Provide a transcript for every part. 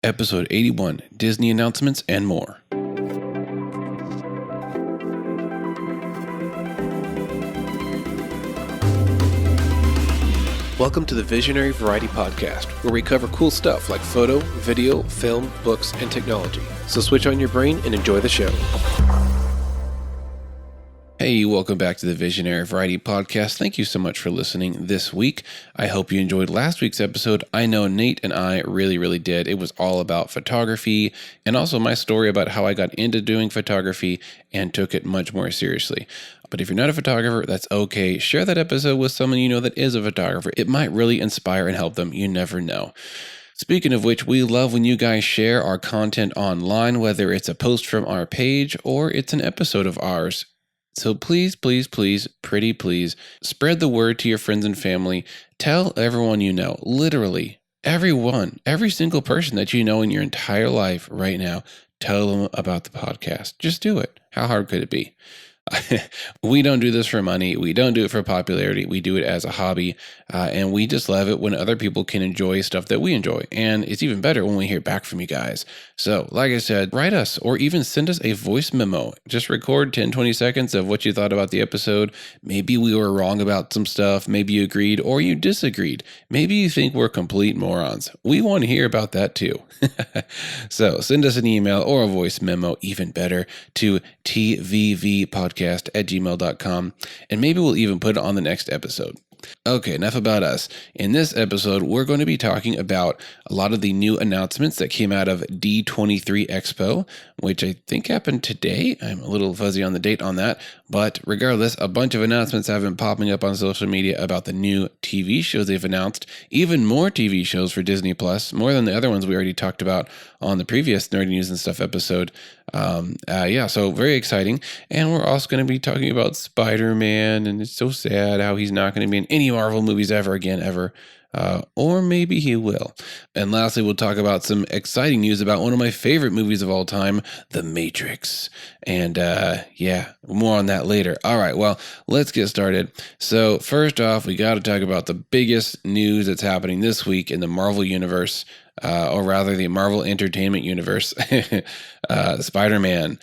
episode 81, Disney announcements and more. Welcome to the Visionary Variety Podcast, where we cover cool stuff like photo, video, film, books, and technology. So switch on your brain and enjoy the show. Hey, welcome back to the Visionary Variety Podcast. Thank you so much for listening this week. I hope you enjoyed last week's episode. I know Nate and I really did. It was all about photography and also my story about how I got into doing photography and took it much more seriously. But if you're not a photographer, that's okay. Share that episode with someone you know that is a photographer. It might really inspire and help them. You never know. Speaking of which, we love when you guys share our content online, whether it's a post from our page or it's an episode of ours. So please, pretty please, spread the word to your friends and family. Tell everyone you know, literally everyone, every single person that you know in your entire life right now, tell them about the podcast. Just do it. How hard could it be? We don't do this for money. We don't do it for popularity. We do it as a hobby. And we just love it when other people can enjoy stuff that we enjoy. And it's even better when we hear back from you guys. So like I said, write us or even send us a voice memo. Just record 10-20 seconds of what you thought about the episode. Maybe we were wrong about some stuff. Maybe you agreed or you disagreed. Maybe you think we're complete morons. We want to hear about that too. So send us an email or a voice memo, even better, to tvvpodcast@gmail.com, and maybe we'll even put it on the next episode. Okay, enough about us. In this episode, we're going to be talking about a lot of the new announcements that came out of D23 Expo, which I think happened today. I'm a little fuzzy on the date on that, but regardless, a bunch of announcements have been popping up on social media about the new TV shows they've announced, even more TV shows for Disney Plus, more than the other ones we already talked about on the previous Nerdy News and Stuff episode. So very exciting. And we're also going to be talking about Spider-Man, and it's so sad how he's not going to be in any Marvel movies ever again. Or maybe he will. And lastly, we'll talk about some exciting news about one of my favorite movies of all time, The Matrix. And more on that later. All right, well, let's get started. So first off, we got to talk about the biggest news that's happening this week in the Marvel Universe, or rather the Marvel Entertainment Universe. Spider-Man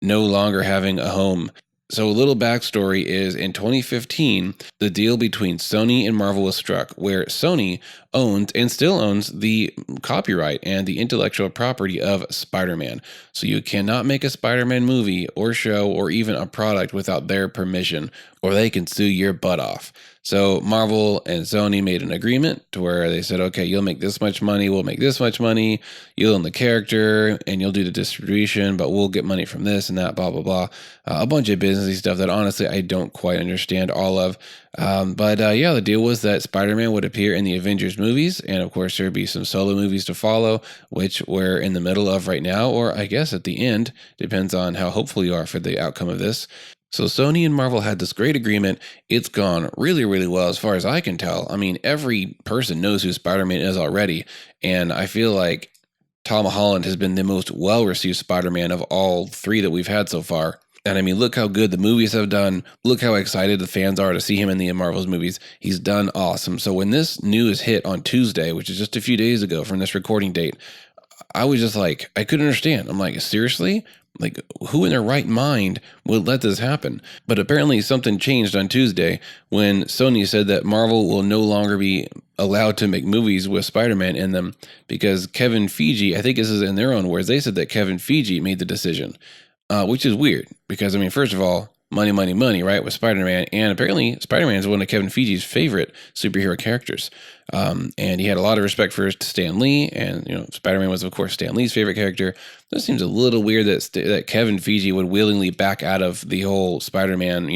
no longer having a home. So a little backstory is in 2015, the deal between Sony and Marvel was struck, where Sony owned and still owns the copyright and the intellectual property of Spider-Man. So you cannot make a Spider-Man movie or show or even a product without their permission, or they can sue your butt off. So Marvel and Sony made an agreement to where they said, okay, you'll make this much money, we'll make this much money, you'll own the character, and you'll do the distribution, but we'll get money from this and that, blah, blah, blah. A bunch of businessy stuff that honestly I don't quite understand all of. The deal was that Spider-Man would appear in the Avengers movies, and of course there'd be some solo movies to follow, which we're in the middle of right now, or I guess at the end, depends on how hopeful you are for the outcome of this. So Sony and Marvel had this great agreement. It's gone really well as far as I can tell. I mean, every person knows who Spider-Man is already, and I feel like Tom Holland has been the most well-received Spider-Man of all three that we've had so far. And I mean, look how good the movies have done. Look how excited the fans are to see him in the Marvel's movies. He's done awesome. So when this news hit on Tuesday, which is just a few days ago from this recording date, I was just like, I couldn't understand. I'm like, seriously? Like, who in their right mind would let this happen? But apparently something changed on Tuesday when Sony said that Marvel will no longer be allowed to make movies with Spider-Man in them because Kevin Feige, I think this is in their own words, they said that Kevin Feige made the decision, which is weird because, I mean, first of all, money, right, with Spider-Man. And apparently Spider-Man is one of Kevin Feige's favorite superhero characters. And he had a lot of respect for Stan Lee. And, Spider-Man was, of course, Stan Lee's favorite character. This seems a little weird that Kevin Feige would willingly back out of the whole Spider-Man,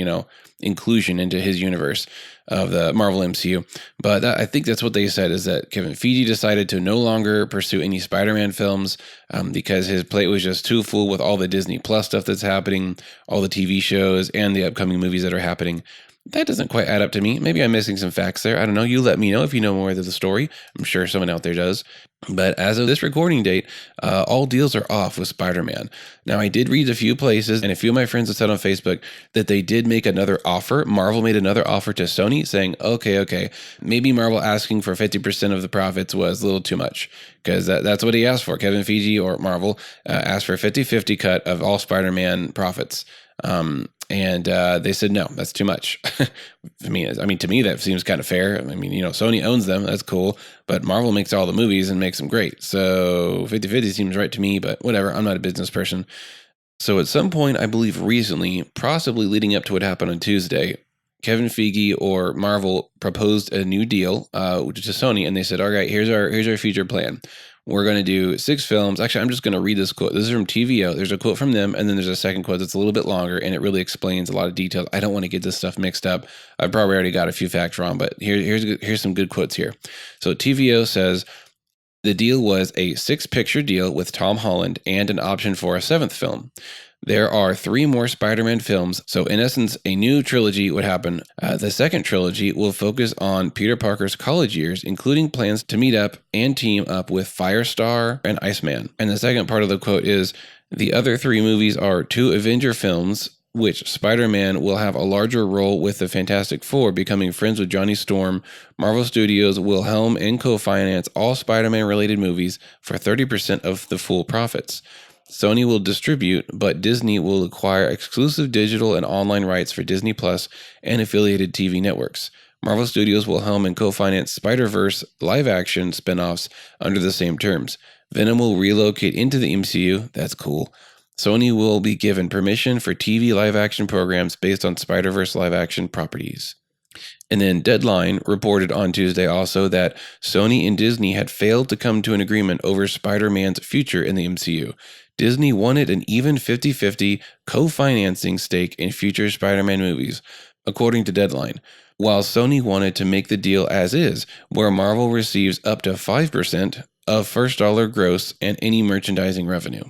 inclusion into his universe of the Marvel MCU. But I think that's what they said, is that Kevin Feige decided to no longer pursue any Spider-Man films because his plate was just too full with all the Disney Plus stuff that's happening, all the TV shows, and the upcoming movies that are happening. That doesn't quite add up to me. Maybe I'm missing some facts there. I don't know. You let me know if you know more of the story. I'm sure someone out there does. But as of this recording date, all deals are off with Spider-Man. Now, I did read a few places, and a few of my friends have said on Facebook that they did make another offer. Marvel made another offer to Sony saying, okay, maybe Marvel asking for 50% of the profits was a little too much, because that's what he asked for. Kevin Feige or Marvel asked for a 50-50 cut of all Spider-Man profits. And they said, no, that's too much. I mean, to me, that seems kind of fair. I mean, Sony owns them. That's cool. But Marvel makes all the movies and makes them great. So 50-50 seems right to me, but whatever. I'm not a business person. So at some point, I believe recently, possibly leading up to what happened on Tuesday, Kevin Feige or Marvel proposed a new deal to Sony, and they said, all right, here's our future plan. We're going to do 6 films. Actually, I'm just going to read this quote. This is from TVO. There's a quote from them, and then there's a second quote that's a little bit longer, and it really explains a lot of details. I don't want to get this stuff mixed up. I've probably already got a few facts wrong, but here's some good quotes here. So TVO says, the deal was a 6-picture deal with Tom Holland and an option for a 7th film. There are 3 more Spider-Man films, so in essence, a new trilogy would happen. The second trilogy will focus on Peter Parker's college years, including plans to meet up and team up with Firestar and Iceman. And the second part of the quote is, the other 3 movies are 2 Avenger films, which Spider-Man will have a larger role with the Fantastic Four, becoming friends with Johnny Storm. Marvel Studios will helm and co-finance all Spider-Man related movies for 30% of the full profits. Sony will distribute, but Disney will acquire exclusive digital and online rights for Disney Plus and affiliated TV networks. Marvel Studios will helm and co-finance Spider-Verse live-action spin-offs under the same terms. Venom will relocate into the MCU. That's cool. Sony will be given permission for TV live-action programs based on Spider-Verse live-action properties. And then Deadline reported on Tuesday also that Sony and Disney had failed to come to an agreement over Spider-Man's future in the MCU. Disney wanted an even 50-50 co-financing stake in future Spider-Man movies, according to Deadline, while Sony wanted to make the deal as is, where Marvel receives up to 5% of first dollar gross and any merchandising revenue.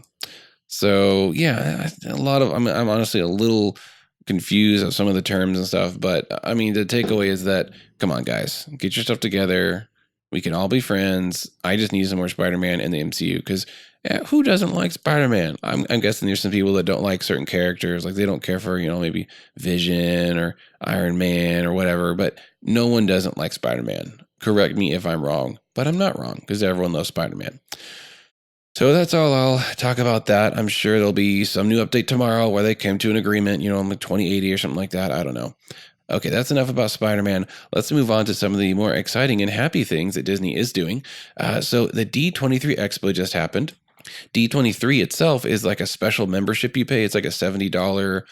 So, yeah, I'm honestly a little confused of some of the terms and stuff, but I mean, the takeaway is that, come on, guys, get your stuff together. We can all be friends. I just need some more Spider-Man in the MCU because who doesn't like Spider-Man? I'm guessing there's some people that don't like certain characters, like they don't care for, maybe Vision or Iron Man or whatever, but no one doesn't like Spider-Man. Correct me if I'm wrong, but I'm not wrong because everyone loves Spider-Man. So that's all I'll talk about that. I'm sure there'll be some new update tomorrow where they came to an agreement, on the 2080 or something like that. I don't know. Okay, that's enough about Spider-Man. Let's move on to some of the more exciting and happy things that Disney is doing. So the D23 Expo just happened. D23 itself is like a special membership you pay. It's like a $70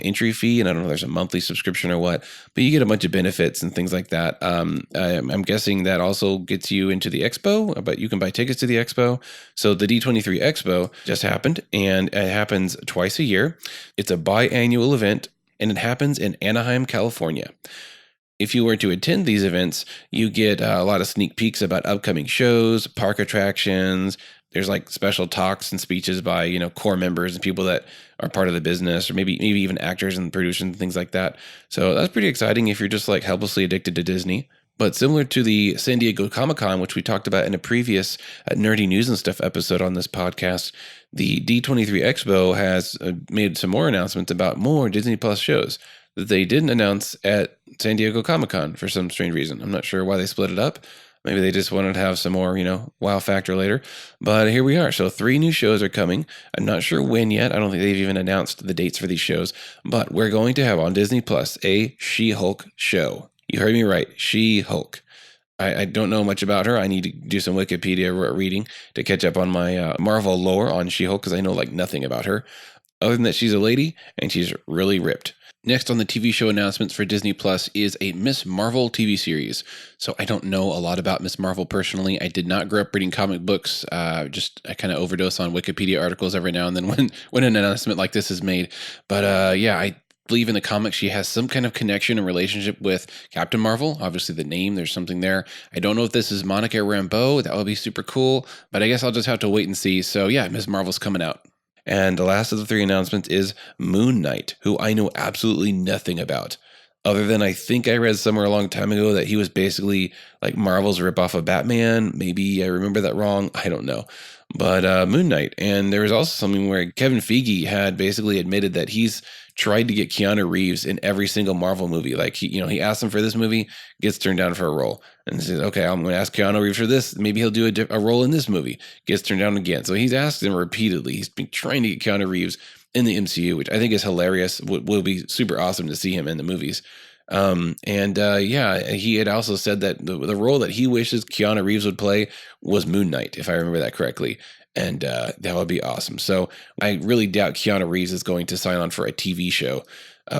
entry fee, and I don't know if there's a monthly subscription or what, but you get a bunch of benefits and things like that. I'm guessing that also gets you into the expo, but you can buy tickets to the expo. So the D23 Expo just happened, and it happens twice a year. It's a biannual event, and it happens in Anaheim, California. If you were to attend these events, you get a lot of sneak peeks about upcoming shows, park attractions. There's like special talks and speeches by, core members and people that are part of the business, or maybe even actors and producers and things like that. So that's pretty exciting if you're just like helplessly addicted to Disney. But similar to the San Diego Comic-Con, which we talked about in a previous Nerdy News and Stuff episode on this podcast, the D23 Expo has made some more announcements about more Disney Plus shows that they didn't announce at San Diego Comic-Con for some strange reason. I'm not sure why they split it up. Maybe they just wanted to have some more, wow factor later. But here we are. So 3 new shows are coming. I'm not sure when yet. I don't think they've even announced the dates for these shows. But we're going to have on Disney Plus a She-Hulk show. You heard me right. She-Hulk. I don't know much about her. I need to do some Wikipedia reading to catch up on my Marvel lore on She-Hulk because I know like nothing about her. Other than that, she's a lady and she's really ripped. Next on the TV show announcements for Disney Plus is a Miss Marvel TV series. So I don't know a lot about Miss Marvel personally. I did not grow up reading comic books. I kind of overdose on Wikipedia articles every now and then when an announcement like this is made. But I believe in the comics she has some kind of connection and relationship with Captain Marvel. Obviously the name, there's something there. I don't know if this is Monica Rambeau. That would be super cool. But I guess I'll just have to wait and see. So yeah, Miss Marvel's coming out. And the last of the 3 announcements is Moon Knight, who I know absolutely nothing about. Other than I think I read somewhere a long time ago that he was basically like Marvel's ripoff of Batman. Maybe I remember that wrong. I don't know. But Moon Knight. And there was also something where Kevin Feige had basically admitted that he's tried to get Keanu Reeves in every single Marvel movie. Like he asked him for this movie, gets turned down for a role. And he says, okay, I'm going to ask Keanu Reeves for this. Maybe he'll do a role in this movie. Gets turned down again. So he's asked him repeatedly. He's been trying to get Keanu Reeves in the MCU, which I think is hilarious. Will be super awesome to see him in the movies. Yeah, he had also said that the role that he wishes Keanu Reeves would play was Moon Knight, if I remember that correctly. And that would be awesome. So I really doubt Keanu Reeves is going to sign on for a TV show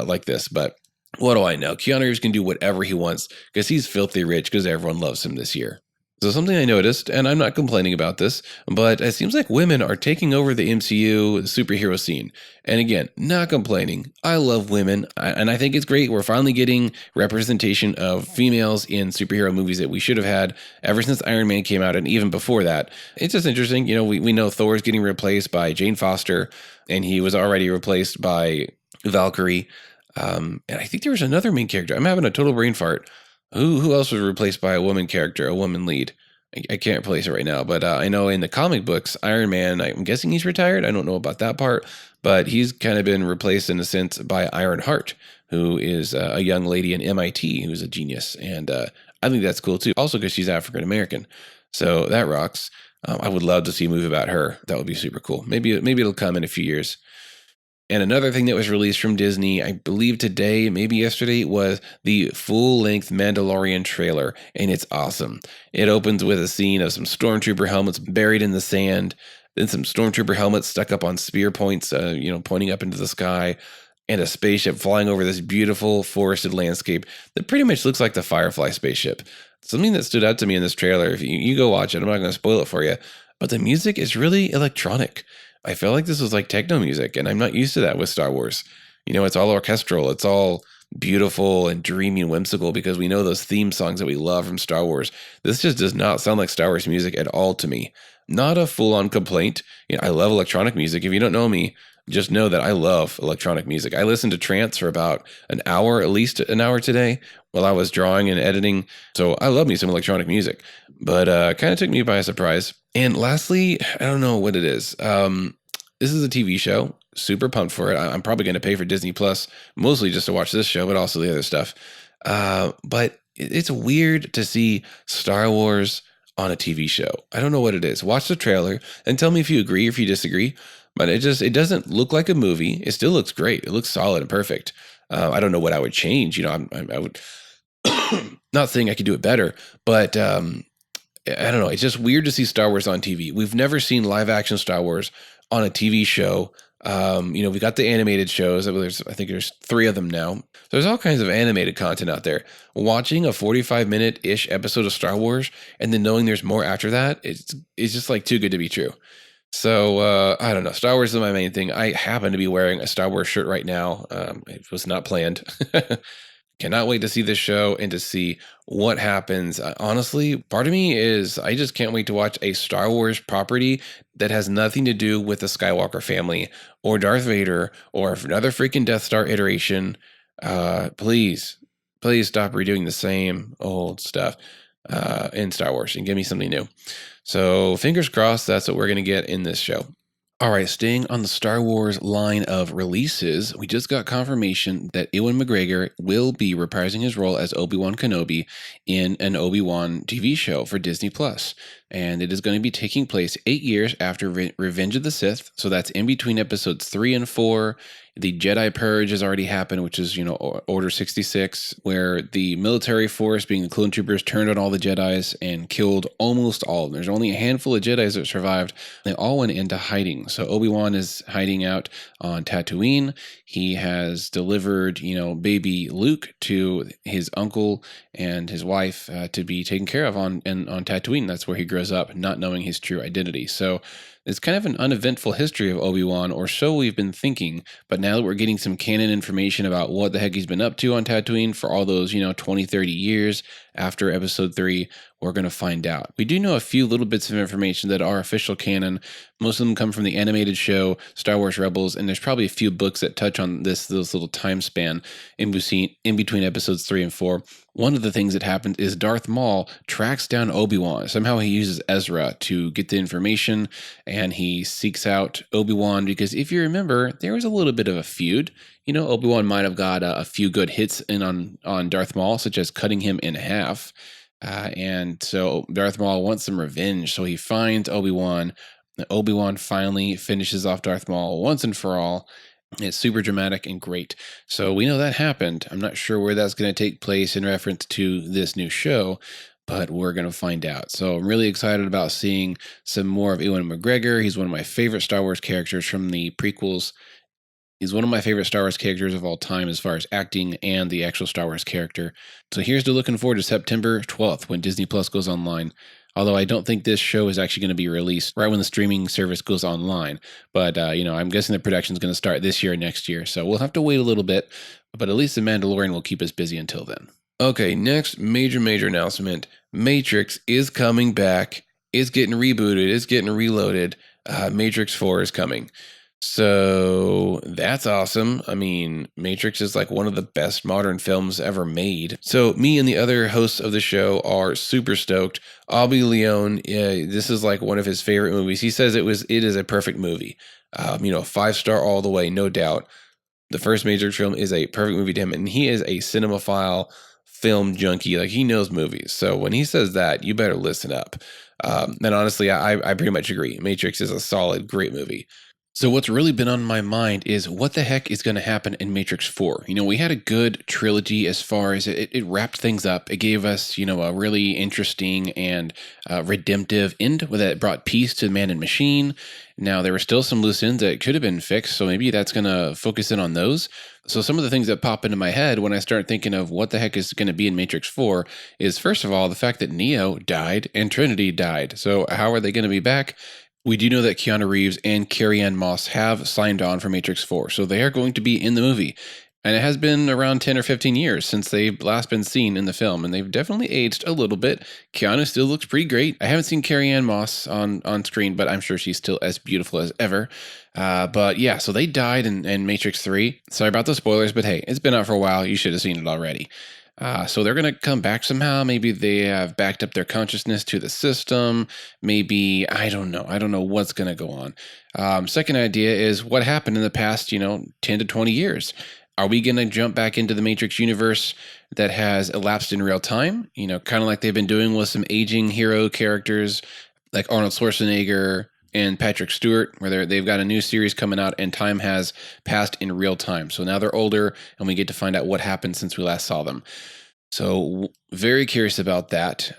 like this. But what do I know? Keanu Reeves can do whatever he wants because he's filthy rich because everyone loves him this year. So something I noticed, and I'm not complaining about this, but it seems like women are taking over the MCU superhero scene. And again, not complaining. I love women, and I think it's great. We're finally getting representation of females in superhero movies that we should have had ever since Iron Man came out, and even before that. It's just interesting. We know Thor's getting replaced by Jane Foster, and he was already replaced by Valkyrie. And I think there was another main character. I'm having a total brain fart. Who else was replaced by a woman character, a woman lead? I can't place it right now, but I know in the comic books, Iron Man, I'm guessing he's retired. I don't know about that part, but he's kind of been replaced in a sense by Ironheart, who is a young lady in MIT who's a genius. And I think that's cool too. Also because she's African American. So that rocks. I would love to see a movie about her. That would be super cool. Maybe it'll come in a few years. And another thing that was released from Disney, I believe today, maybe yesterday, was the full-length Mandalorian trailer, and it's awesome. It opens with a scene of some stormtrooper helmets buried in the sand, then some stormtrooper helmets stuck up on spear points, pointing up into the sky, and a spaceship flying over this beautiful forested landscape that pretty much looks like the Firefly spaceship. Something that stood out to me in this trailer, if you go watch it, I'm not going to spoil it for you, but the music is really electronic. I felt like this was like techno music, and I'm not used to that with Star Wars. It's all orchestral. It's all beautiful and dreamy and whimsical because we know those theme songs that we love from Star Wars. This just does not sound like Star Wars music at all to me. Not a full-on complaint. I love electronic music. If you don't know me, just know that I love electronic music. I listened to trance for about an hour, at least an hour today, while I was drawing and editing. So I love me some electronic music, but kind of took me by surprise. And lastly, I don't know what it is. This is a TV show. Super pumped for it. I'm probably going to pay for Disney Plus, mostly just to watch this show, but also the other stuff. But it's weird to see Star Wars on a TV show. I don't know what it is. Watch the trailer and tell me if you agree or if you disagree. But it doesn't look like a movie. It still looks great. It looks solid and perfect. I don't know what I would change. I would not saying I could do it better, but I don't know. It's just weird to see Star Wars on TV. We've never seen live action Star Wars on a TV show. We got the animated shows. I think there's 3 of them now. There's all kinds of animated content out there. Watching a 45-minute-ish episode of Star Wars and then knowing there's more after that, it's just like too good to be true. So, I don't know. Star Wars is my main thing. I happen to be wearing a Star Wars shirt right now. It was not planned. Cannot wait to see this show and to see what happens. Honestly, part of me is I just can't wait to watch a Star Wars property that has nothing to do with the Skywalker family or Darth Vader or another freaking Death Star iteration. Please stop redoing the same old stuff in Star Wars and give me something new. So fingers crossed that's what we're going to get in this show. All right, staying on the Star Wars line of releases, we just got confirmation that Ewan McGregor will be reprising his role as Obi-Wan Kenobi in an Obi-Wan TV show for Disney Plus. And it is going to be taking place 8 years after Revenge of the Sith. So that's in between episodes 3 and 4. The Jedi Purge has already happened, which is, Order 66, where the military force, being the clone troopers, turned on all the Jedis and killed almost all of them. There's only a handful of Jedis that survived. They all went into hiding. So Obi-Wan is hiding out on Tatooine. He has delivered, baby Luke to his uncle and his wife to be taken care of on Tatooine. That's where he grows up, not knowing his true identity. So it's kind of an uneventful history of Obi-Wan, or so we've been thinking. But now that we're getting some canon information about what the heck he's been up to on Tatooine for all those, 20, 30 years, after episode 3? We're going to find out. We do know a few little bits of information that are official canon. Most of them come from the animated show Star Wars Rebels, and there's probably a few books that touch on this little time span in between episodes 3 and 4. One of the things that happens is Darth Maul tracks down Obi-Wan. Somehow he uses Ezra to get the information, and he seeks out Obi-Wan because if you remember, there was a little bit of a feud. You know, Obi-Wan might have got a few good hits in on Darth Maul, such as cutting him in half. And so Darth Maul wants some revenge, so he finds Obi-Wan. Obi-Wan finally finishes off Darth Maul once and for all. It's super dramatic and great. So we know that happened. I'm not sure where that's going to take place in reference to this new show, but we're going to find out. So I'm really excited about seeing some more of Ewan McGregor. He's one of my favorite Star Wars characters from the prequels. He's one of my favorite Star Wars characters of all time as far as acting and the actual Star Wars character. So here's to looking forward to September 12th when Disney Plus goes online. Although I don't think this show is actually going to be released right when the streaming service goes online. But, I'm guessing the production is going to start this year or next year. So we'll have to wait a little bit. But at least The Mandalorian will keep us busy until then. Okay, next major announcement. Matrix is coming back. It's getting rebooted. It's getting reloaded. Matrix 4 is coming. So that's awesome. I mean, Matrix is like one of the best modern films ever made. So me and the other hosts of the show are super stoked. Abby Leone, this is like one of his favorite movies. He says it is a perfect movie. 5-star all the way, no doubt. The first Matrix film is a perfect movie to him, and he is a cinemaphile film junkie. Like, he knows movies. So when he says that, you better listen up. And honestly, I pretty much agree. Matrix is a solid, great movie. So what's really been on my mind is what the heck is going to happen in Matrix 4? We had a good trilogy as far as it wrapped things up. It gave us, a really interesting and redemptive end that brought peace to man and machine. Now, there were still some loose ends that could have been fixed, so maybe that's going to focus in on those. So some of the things that pop into my head when I start thinking of what the heck is going to be in Matrix 4 is, first of all, the fact that Neo died and Trinity died. So how are they going to be back? We do know that Keanu Reeves and Carrie-Anne Moss have signed on for Matrix 4, so they are going to be in the movie. And it has been around 10 or 15 years since they've last been seen in the film, and they've definitely aged a little bit. Keanu still looks pretty great. I haven't seen Carrie-Anne Moss on screen, but I'm sure she's still as beautiful as ever. But yeah, so they died in Matrix 3. Sorry about the spoilers, but hey, it's been out for a while. You should have seen it already. So they're going to come back somehow. Maybe they have backed up their consciousness to the system. Maybe, I don't know. I don't know what's going to go on. Second idea is what happened in the past, 10 to 20 years. Are we going to jump back into the Matrix universe that has elapsed in real time? Kind of like they've been doing with some aging hero characters like Arnold Schwarzenegger and Patrick Stewart, where they've got a new series coming out and time has passed in real time. So now they're older and we get to find out what happened since we last saw them. So very curious about that.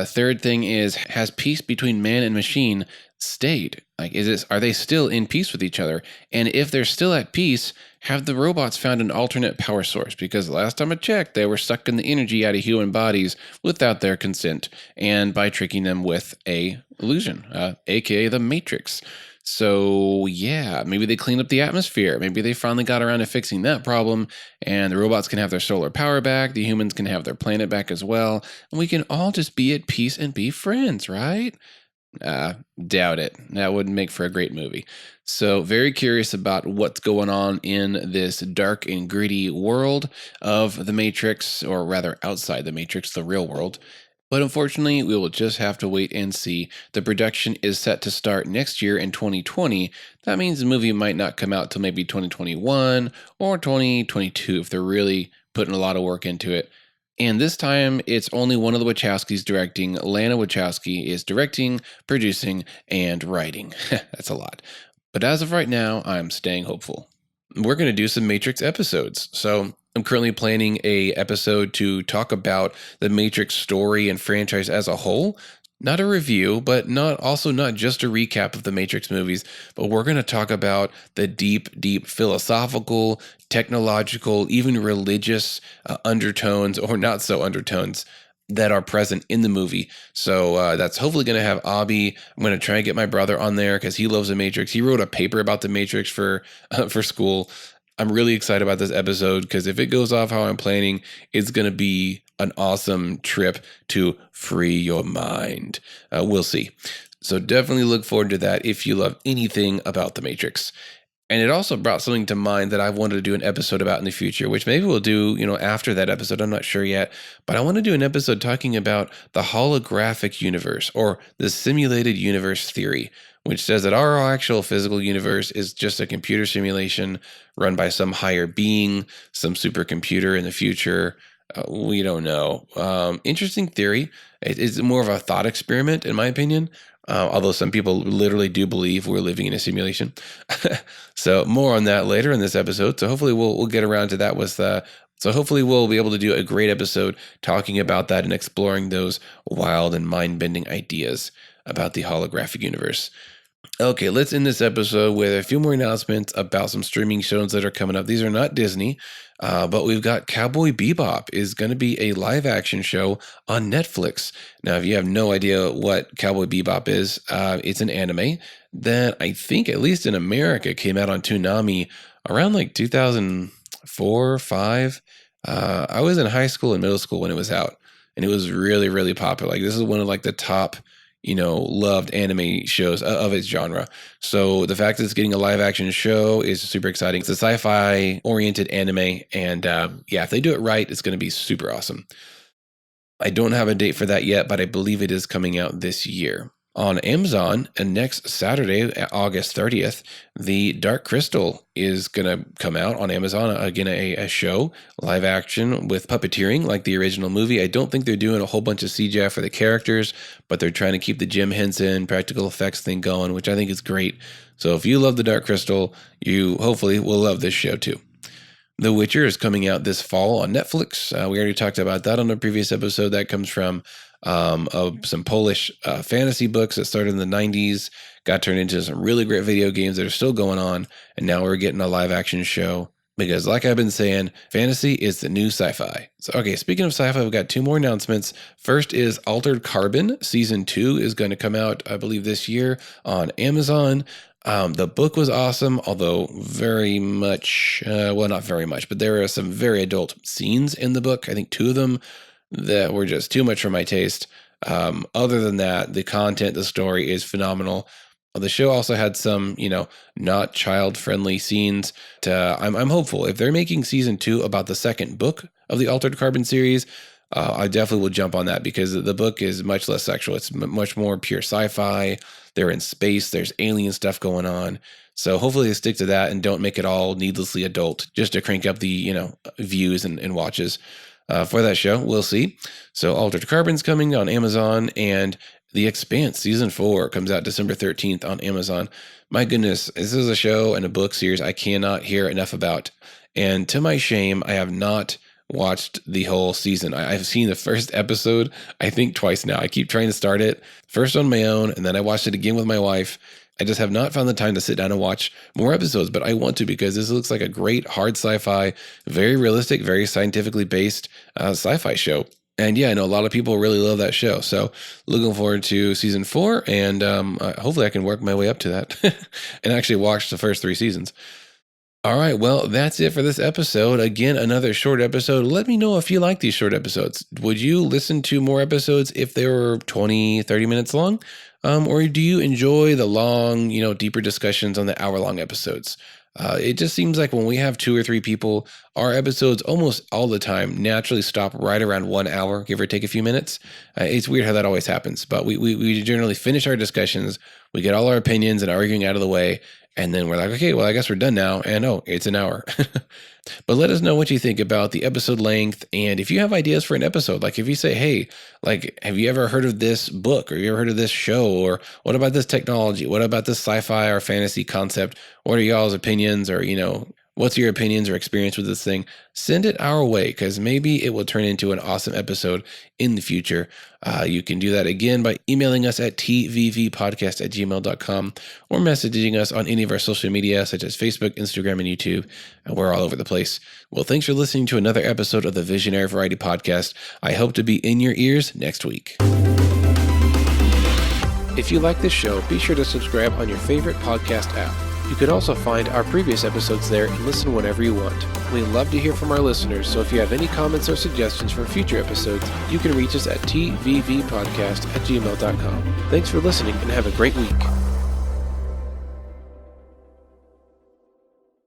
Third thing is, has peace between man and machine stayed? Like, are they still in peace with each other? And if they're still at peace, have the robots found an alternate power source? Because last time I checked, they were sucking the energy out of human bodies without their consent and by tricking them with a illusion, aka the Matrix. So yeah, maybe they cleaned up the atmosphere. Maybe they finally got around to fixing that problem, and the robots can have their solar power back. The humans can have their planet back as well, and we can all just be at peace and be friends, right? Doubt it. That wouldn't make for a great movie. So very curious about what's going on in this dark and gritty world of the Matrix, or rather outside the Matrix, the real world. But unfortunately, we will just have to wait and see. The production is set to start next year in 2020. That means the movie might not come out till maybe 2021 or 2022 if they're really putting a lot of work into it. And this time, it's only one of the Wachowskis directing. Lana Wachowski is directing, producing, and writing. That's a lot. But as of right now, I'm staying hopeful. We're going to do some Matrix episodes. So I'm currently planning a episode to talk about the Matrix story and franchise as a whole. Not a review, but not just a recap of the Matrix movies, but we're going to talk about the deep philosophical, technological, even religious undertones, or not so undertones, that are present in the movie. So that's hopefully going to have Abby. I'm going to try and get my brother on there because he loves the Matrix. He wrote a paper about the Matrix for school. I'm really excited about this episode because if it goes off how I'm planning, it's going to be an awesome trip to free your mind. We'll see. So definitely look forward to that if you love anything about The Matrix. And it also brought something to mind that I wanted to do an episode about in the future, which maybe we'll do, after that episode. I'm not sure yet. But I want to do an episode talking about the holographic universe, or the simulated universe theory, which says that our actual physical universe is just a computer simulation run by some higher being, some supercomputer in the future. We don't know. Interesting theory. It's more of a thought experiment, in my opinion. Although some people literally do believe we're living in a simulation. So more on that later in this episode. So hopefully we'll get around to that so hopefully we'll be able to do a great episode talking about that and exploring those wild and mind-bending ideas about the holographic universe. Okay, let's end this episode with a few more announcements about some streaming shows that are coming up. These are not Disney, but we've got Cowboy Bebop is going to be a live action show on Netflix. Now, if you have no idea what Cowboy Bebop is, it's an anime that I think, at least in America, came out on Toonami around like 2004 or 5. I was in high school and middle school when it was out, and it was really, really popular. Like, this is one of like the top loved anime shows of its genre. So the fact that it's getting a live action show is super exciting. It's a sci-fi oriented anime. And if they do it right, it's going to be super awesome. I don't have a date for that yet, but I believe it is coming out this year. On Amazon, and next Saturday, August 30th, The Dark Crystal is going to come out on Amazon. Again, a show, live action with puppeteering like the original movie. I don't think they're doing a whole bunch of CGI for the characters, but they're trying to keep the Jim Henson practical effects thing going, which I think is great. So if you love The Dark Crystal, you hopefully will love this show too. The Witcher is coming out this fall on Netflix. We already talked about that on a previous episode. That comes from some Polish fantasy books that started in the 90s, got turned into some really great video games that are still going on, and now we're getting a live action show. Because like I've been saying, fantasy is the new sci-fi. So, okay, speaking of sci-fi, we've got 2 more announcements. First is Altered Carbon. Season 2 is going to come out, I believe, this year on Amazon. The book was awesome, although very much, not very much, but there are some very adult scenes in the book. I think 2 of them that were just too much for my taste. Other than that, the content, the story is phenomenal. The show also had some, not child-friendly scenes. I'm hopeful. If they're making season 2 about the second book of the Altered Carbon series, I definitely will jump on that because the book is much less sexual. It's much more pure sci-fi. They're in space. There's alien stuff going on. So hopefully they stick to that and don't make it all needlessly adult just to crank up the, views and watches for that show. We'll see. So Altered Carbon's coming on Amazon, and The Expanse Season 4 comes out December 13th on Amazon. My goodness, this is a show and a book series I cannot hear enough about. And to my shame, I have not watched the whole season. I've seen the first episode, I think twice now. I keep trying to start it, first on my own, and then I watched it again with my wife. I just have not found the time to sit down and watch more episodes, but I want to because this looks like a great hard sci-fi, very realistic, very scientifically based sci-fi show. And yeah, I know a lot of people really love that show. So looking forward to season 4, and hopefully I can work my way up to that and actually watch the first 3 seasons. All right, well, that's it for this episode. Again, another short episode. Let me know if you like these short episodes. Would you listen to more episodes if they were 20, 30 minutes long? Or do you enjoy the long, deeper discussions on the hour-long episodes? It just seems like when we have 2 or 3 people, our episodes almost all the time naturally stop right around 1 hour, give or take a few minutes. It's weird how that always happens, but we generally finish our discussions, we get all our opinions and arguing out of the way, and then we're like, okay, well, I guess we're done now. And it's an hour. But let us know what you think about the episode length. And if you have ideas for an episode, like if you say, hey, like, have you ever heard of this book? Or have you ever heard of this show? Or what about this technology? What about this sci-fi or fantasy concept? What are y'all's opinions? Or, what's your opinions or experience with this thing? Send it our way, because maybe it will turn into an awesome episode in the future. You can do that again by emailing us at tvvpodcast@gmail.com or messaging us on any of our social media, such as Facebook, Instagram, and YouTube. We're all over the place. Well, thanks for listening to another episode of the Visionary Variety Podcast. I hope to be in your ears next week. If you like this show, be sure to subscribe on your favorite podcast app. You can also find our previous episodes there and listen whenever you want. We love to hear from our listeners, so if you have any comments or suggestions for future episodes, you can reach us at tvvpodcast@gmail.com. Thanks for listening and have a great week.